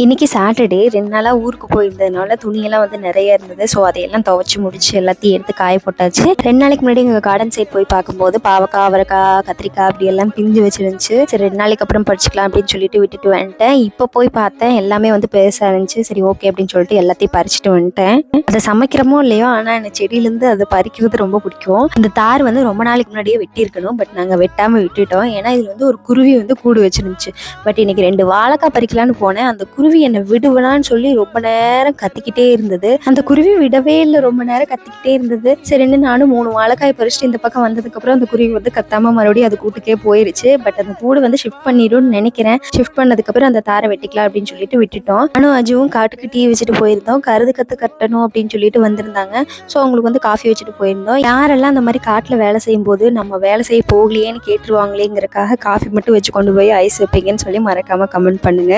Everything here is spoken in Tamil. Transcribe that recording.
இன்னைக்கு சாட்டர்டே 2 நாளா ஊருக்கு போயிருந்ததுனால துணியெல்லாம் வந்து நிறைய இருந்தது. ஸோ அதையெல்லாம் துவைச்சு முடிச்சு எல்லாத்தையும் எடுத்து காய போட்டாச்சு. 2 நாளைக்கு முன்னாடி எங்கள் கார்டன் சைட் போய் பார்க்கும்போது பாவக்காய், அவரைக்காய், கத்திரிக்காய் அப்படி எல்லாம் பிஞ்சு வச்சிருந்துச்சு. சரி 2 நாளைக்கு அப்புறம் பறிச்சுக்கலாம் அப்படின்னு சொல்லிட்டு விட்டுட்டு வந்துட்டேன். இப்போ போய் பார்த்தேன் எல்லாமே வந்து பெருசாக இருந்துச்சு. சரி ஓகே அப்படின்னு சொல்லிட்டு எல்லாத்தையும் பறிச்சுட்டு வந்துட்டேன். அதை சமைக்கிறமோ இல்லையோ, ஆனால் எனக்கு செடியிலேருந்து அதை பறிக்கிறது ரொம்ப பிடிக்கும். இந்த தார் வந்து ரொம்ப நாளைக்கு முன்னாடியே வெட்டியிருக்கணும். பட் நாங்கள் வெட்டாமல் விட்டுட்டோம். ஏன்னா இது வந்து ஒரு குருவி வந்து கூடு வச்சிருந்துச்சு. பட் இன்னைக்கு 2 வாழைக்காய் பறிக்கலான்னு போனேன். அந்த குருவி என்னை விடுவேனான்னு சொல்லி ரொம்ப நேரம் கத்திக்கிட்டே இருந்தது. அந்த குருவி விடவே இல்லை, ரொம்ப நேரம் கத்திக்கிட்டே இருந்தது. சரின்னு நானும் 3 வாழைக்காய் பறிச்சுட்டு இந்த பக்கம் வந்ததுக்கப்புறம் அந்த குருவி வந்து கத்தாம மறுபடியும் அது கூட்டுக்கே போயிருச்சு. பட் அந்த கூடு வந்து ஷிஃப்ட் பண்ணிடும்னு நினைக்கிறேன். ஷிஃப்ட் பண்ணதுக்கப்புறம் அந்த தாரை வெட்டிக்கலாம் அப்படின்னு சொல்லிட்டு விட்டுட்டோம். நானும் அஜுவும் காட்டுக்கு டீ வச்சுட்டு போயிருந்தோம். கருது கட்டணும் அப்படின்னு சொல்லிட்டு வந்திருந்தாங்க. ஸோ அவங்களுக்கு வந்து காஃபி வச்சுட்டு போயிருந்தோம். யாரெல்லாம் அந்த மாதிரி காட்டில் வேலை செய்யும் போது நம்ம வேலை செய்ய போகலையேன்னு கேட்டுருவாங்களேங்கிறக்காக காஃபி மட்டும் வச்சு கொண்டு போய் ஐஸ் வைப்பீங்கன்னு சொல்லி மறக்காம கமெண்ட் பண்ணுங்க.